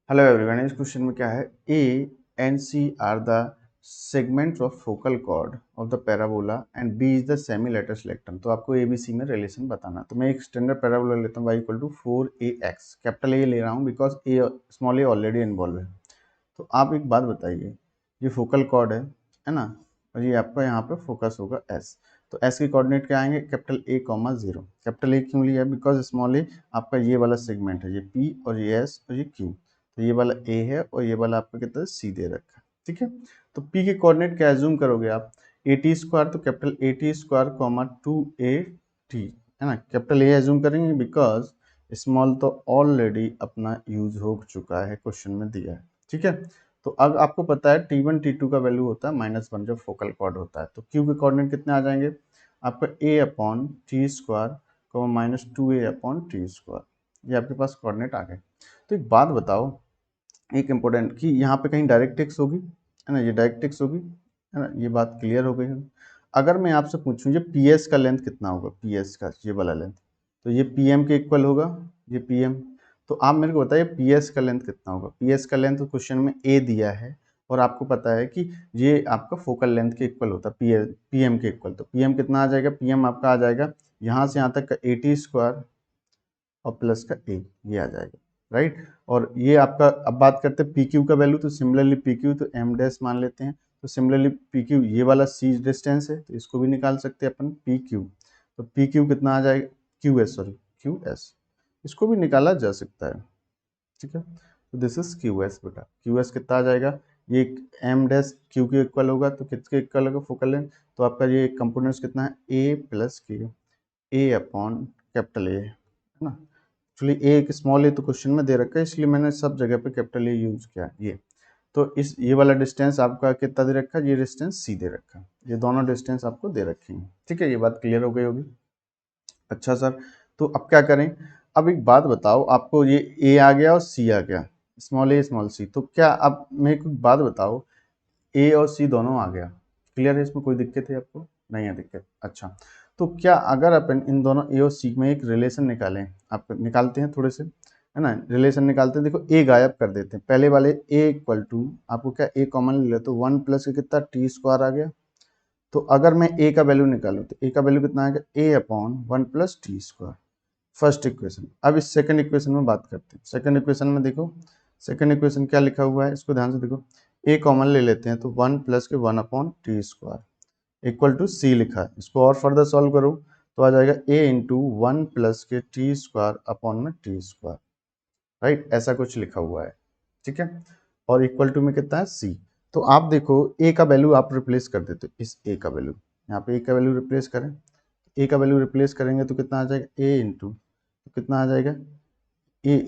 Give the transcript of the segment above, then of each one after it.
Hello everyone, इस question में क्या है, A and C are the segments of focal chord of the parabola and B is the semi latus rectum. तो आपको ए B सी में relation बताना। तो मैं एक स्टैंडर्ड पैराबोला लेता हूँ, y equal to 4ax, capital A ले रहा हूँ because A small A already involve है। तो आप एक बात बताइए, ये फोकल कॉर्ड है ना, और ये आपका यहाँ पे फोकस होगा एस। तो एस के कोऑर्डिनेट क्या आएंगे, capital A comma 0। Capital A क्यों लिया है, बिकॉज स्मॉल ए आपका ये वाला सेगमेंट है, ये पी और ये एस और ये क्यू। तो ये वाला ए है और ये वाला आपका कितना सी दे रखा है, ठीक है। तो पी के कोऑर्डिनेट क्या एज्यूम करोगे आप, ए टी स्क्वायर, तो capital A T square comma 2a t, है ना। कैपिटल ए एज्यूम करेंगे बिकॉज स्मॉल तो ऑलरेडी अपना यूज हो चुका है, क्वेश्चन में दिया है, ठीक है। तो अब आपको पता है T1 T2 का वैल्यू होता है -1 जब फोकल कॉर्ड होता है। तो Q के कोऑर्डिनेट कितने आ जाएंगे, आपका a upon T square -2a upon T square. ये आपके पास कोऑर्डिनेट आ गए। तो एक बात बताओ, एक इम्पोर्टेंट, कि यहाँ पे कहीं डायरेक्ट एक्स होगी, है ना, ये डायरेक्ट एक्स होगी, है ना, ये बात क्लियर हो गई है। अगर मैं आपसे पूछूं ये पी एस का लेंथ कितना होगा, पी एस का ये वाला लेंथ, तो ये पी एम के इक्वल होगा, ये पी एम। तो आप मेरे को बताइए पी एस का लेंथ कितना होगा। पी एस का लेंथ क्वेश्चन में ए दिया है और आपको पता है कि ये आपका फोकल लेंथ के इक्वल होता है, पी एम के इक्वल। तो पी एम कितना आ जाएगा, पी एम आपका आ जाएगा यहाँ से यहाँ तक का 80 स्क्वायर और प्लस का ए, ये आ जाएगा, राइट। और ये आपका, अब बात करते हैं पी क्यू का वैल्यू, तो सिमिलरली पी क्यू तो एम डैश मान लेते हैं। तो सिमिलरली पी क्यू ये वाला सी डिस्टेंस है, तो इसको भी निकाल सकते हैं अपन पी क्यू। तो पी क्यू कितना आ जाएगा, Q S, sorry Q S, इसको भी निकाला जा सकता है, ठीक है। तो दिस इज क्यू एस बेटा, क्यू एस कितना आ जाएगा, ये एम डैश क्यू के इक्वल होगा, तो किसके इक्वल होगा, फोकल लेंथ। तो आपका ये कंपोनेंट्स कितना है, ए प्लस के, ए अपॉन कैपिटल ए, है ना। एक्चुअली ए एक स्मॉल ए तो क्वेश्चन में दे रखा है, इसलिए मैंने सब जगह पे कैपिटल ए यूज किया ये। तो इस ये वाला डिस्टेंस आपका कितना दे रखा है, ये डिस्टेंस सी दे रखा है, ये दोनों डिस्टेंस आपको दे रखी हैं, ठीक है। ये बात क्लियर हो गई होगी। अच्छा सर, तो अब क्या करें। अब एक बात बताओ, आपको ये ए आ गया और सी आ गया, स्मॉल ए स्मॉल सी, तो क्या अब मेरे को एक बात बताओ, ए और सी दोनों आ गया, क्लियर है, इसमें कोई दिक्कत है आपको, नहीं है दिक्कत। अच्छा, तो क्या अगर अपन इन दोनों ए और सी में एक रिलेशन निकालें, आप निकालते हैं थोड़े से, है ना, रिलेशन निकालते हैं। देखो ए गायब कर देते हैं, पहले वाले ए इक्वल टू, आपको क्या ए कॉमन ले लो, तो 1 प्लस के कितना टी स्क्वायर आ गया। तो अगर मैं ए का वैल्यू निकालूं तो ए का वैल्यू कितना आएगा, A upon 1 plus T square, first equation. अब इस सेकंड इक्वेशन में बात करते हैं। सेकंड इक्वेशन में देखो, सेकंड इक्वेशन क्या लिखा हुआ है, इसको ध्यान से देखो। ए कॉमन ले लेते हैं, तो 1 प्लस के 1 upon T square equal to C लिखा है। इसको और फर्दर सॉल्व करो तो आ जाएगा ए इंटू 1 प्लस के टी स्क्वायर अपॉन में टी स्क्वायर, राइट, ऐसा कुछ लिखा हुआ है, ठीक है। और इक्वल टू में कितना है, सी। तो आप देखो ए का वैल्यू आप रिप्लेस कर देते हो, इस ए का वैल्यू, यहाँ पे ए का वैल्यू रिप्लेस करें, ए का वैल्यू रिप्लेस करेंगे तो कितना आ जाएगा, ए इंटू, तो कितना आ जाएगा ए,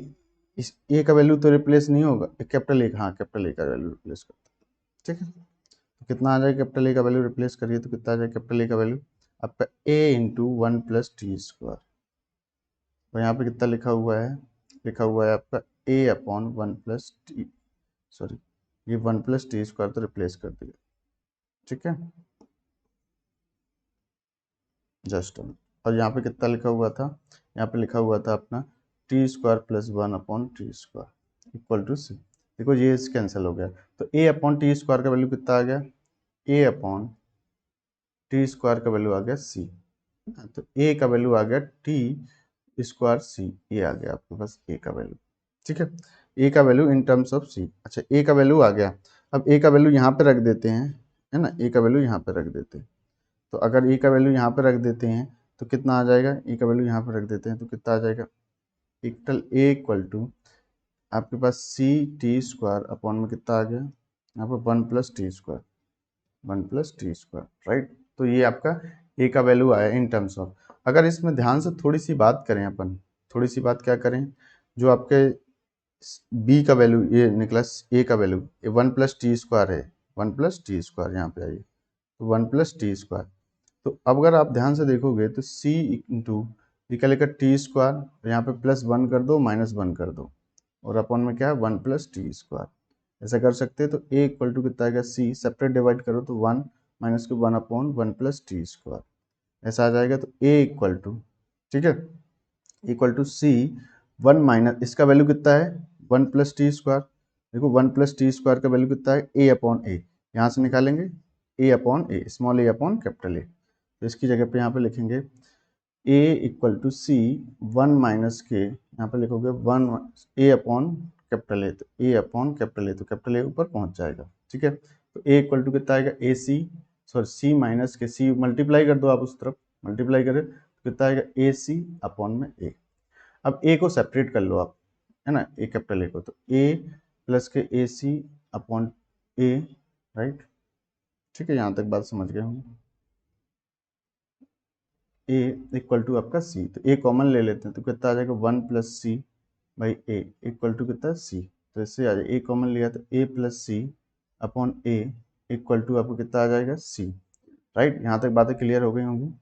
इस ए का वैल्यू तो रिप्लेस नहीं होगा, कैपिटल ए, हाँ कैपिटल ए का वैल्यू रिप्लेस करते हैं, ठीक है। तो कितना आ जाएगा, कैपिटल ए का वैल्यू रिप्लेस करिए तो कितना आ जाएगा, कैपिटल ए का वैल्यू आपका ए इंटू 1 प्लस टी स्क्वायर, और यहाँ पे कितना लिखा हुआ है, लिखा हुआ है आपका ए अपॉन 1 प्लस टी, सॉरी ये 1 प्लस टी स्क्वायर तो रिप्लेस कर दिया, ठीक है, जस्ट। और यहाँ पे कितना लिखा हुआ था, यहाँ पे लिखा हुआ था अपना T square plus 1 upon T square equal to C. देखो ये कैंसिल हो गया, तो ए अपॉन टी स्क्वायर का वैल्यू कितना आ गया, ए अपॉन टी स्क्वायर का वैल्यू आ गया सी, तो ए का वैल्यू आ गया टी स्क्वायर सी, ये आ गया आपके पास ए का वैल्यू, ठीक है। ए का वैल्यू इन टर्म्स ऑफ सी। अच्छा, ए का वैल्यू आ गया, अब ए का वैल्यू यहाँ पे रख देते हैं, है ना, ए का वैल्यू यहाँ पे रख देते हैं। तो अगर ए का वैल्यू यहाँ पे रख देते हैं तो कितना आ जाएगा, ए का वैल्यू यहाँ पे रख देते हैं तो कितना आ जाएगा, इक्वल ए इक्वल टू आपके पास सी टी स्क्वायर अपॉन में कितना आ गया, यहाँ पर 1 plus T square, 1 plus T square, right. तो ये आपका ए का वैल्यू आया इन टर्म्स ऑफ। अगर इसमें ध्यान से थोड़ी सी बात करें अपन, थोड़ी सी बात क्या करें, जो आपके बी का वैल्यू ये निकला, ए का वैल्यू 1 प्लस टी स्क्वायर है, 1 प्लस टी स्क्वायर यहाँ पे आइए, तो 1 प्लस टी स्क्वायर। तो अब अगर आप ध्यान से देखोगे तो सी इंटू ये क्या लिखा, टी स्क्वायर, यहाँ पे +1 कर दो -1 कर दो, और अपॉन में क्या है 1 प्लस टी स्क्वायर, ऐसा कर सकते हैं। तो ए इक्वल टू कितना आएगा, सी सेपरेट डिवाइड करो तो 1 माइनस के 1 अपॉन 1 प्लस टी स्क्वायर, ऐसा आ जाएगा। तो ए इक्वल टू, ठीक है, इक्वल टू सी 1 माइनस, इसका वैल्यू कितना है वन प्लस टी स्क्वायर, देखो वन प्लस टी स्क्वायर का वैल्यू कितना है ए अपॉन ए, यहाँ से निकालेंगे A upon A, small A upon capital A. तो इसकी जगह पे यहाँ पे लिखेंगे A equal to C one minus K, यहाँ पे लिखोगे one A upon capital A, तो ए अपॉन कैपिटल ए, तो कैपिटल ए ऊपर पहुंच जाएगा, ठीक है। तो ए इक्वल टू कितना आएगा ए सी, सॉरी सी माइनस के, सी मल्टीप्लाई कर दो आप उस तरफ, मल्टीप्लाई करें तो कितना आएगा ए सी अपॉन में ए। अब ए को सेपरेट कर लो आप, है ना, ए कैपिटल ए को, तो ए प्लस के ए सी अपॉन ए, राइट, ठीक है, यहाँ तक बात समझ गए होंगे। ए इक्वल टू आपका सी, तो ए कॉमन ले लेते हैं तो कितना आ जाएगा one plus C by A equal to कितना सी, तो इससे आ जाएगा ए कॉमन लिया तो A plus C upon A equal to आपको कितना आ जाएगा सी, राइट। यहाँ तक बातें क्लियर हो गई होंगी।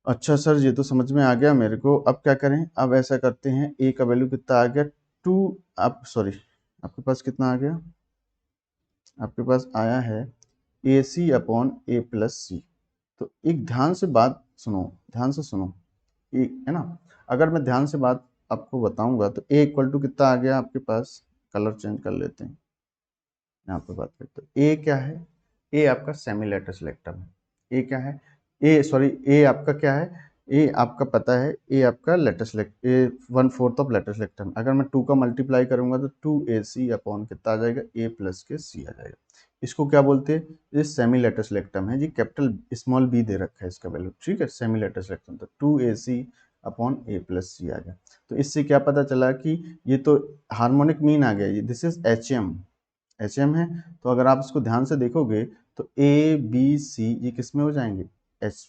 अच्छा सर ये तो समझ में आ गया मेरे को, अब क्या करें, अब ऐसा करते हैं ए का वैल्यू कितना आ गया टू, आप सॉरी आपके पास कितना आ गया, आपके पास आया है ए सी अपॉन ए प्लस सी। तो एक ध्यान से बात सुनो, ध्यान से सुनो, एक है ना, अगर मैं ध्यान से बात आपको बताऊंगा तो ए इक्वल टू कितना आ गया आपके पास, कलर चेंज कर लेते हैं, यहाँ पे बात करते हैं। ए क्या है, ए आपका सेमी लेटस लेक्टम है, ए क्या है, ए सॉरी ए आपका क्या है, ए आपका पता है, ए आपका latus rectum, A one fourth of latus rectum, अगर मैं टू का मल्टीप्लाई करूंगा तो टू ए सी अपॉन कितना आ जाएगा ए प्लस के सी आ जाएगा। इसको क्या बोलते हैं, ये सेमी लेटस लेक्टम है जी, कैपिटल स्मॉल बी दे रखा है इसका वैल्यू, ठीक है, सेमी लेटस लेक्टम, तो two A C upon A plus C आ गया। तो इससे क्या पता चला कि ये तो हार्मोनिक मीन आ गया, ये दिस इज एच एम है। तो अगर आप इसको ध्यान से देखोगे तो ए बी सी ये किस में हो जाएंगे, एच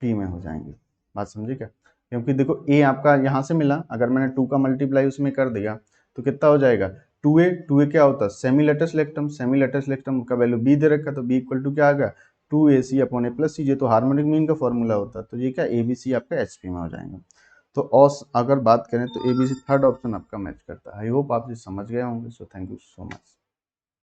पी में हो जाएंगे, बात समझे क्या, क्योंकि देखो ए आपका यहाँ से मिला, अगर मैंने टू का मल्टीप्लाई उसमें कर दिया तो कितना हो जाएगा टू ए क्या होता है semi latus rectum, semi latus rectum का वैल्यू बी दे रखा, तो बी इक्वल टू क्या आ गया two A C upon A plus C, ये तो हार्मोनिक मीन का फॉर्मूला होता है, तो ये क्या ए बी सी आपका एच पी में हो जाएंगे। तो और अगर बात करें तो A B C third option आपका मैच करता है। आई होप आप ये समझ गए होंगे, so thank you so much.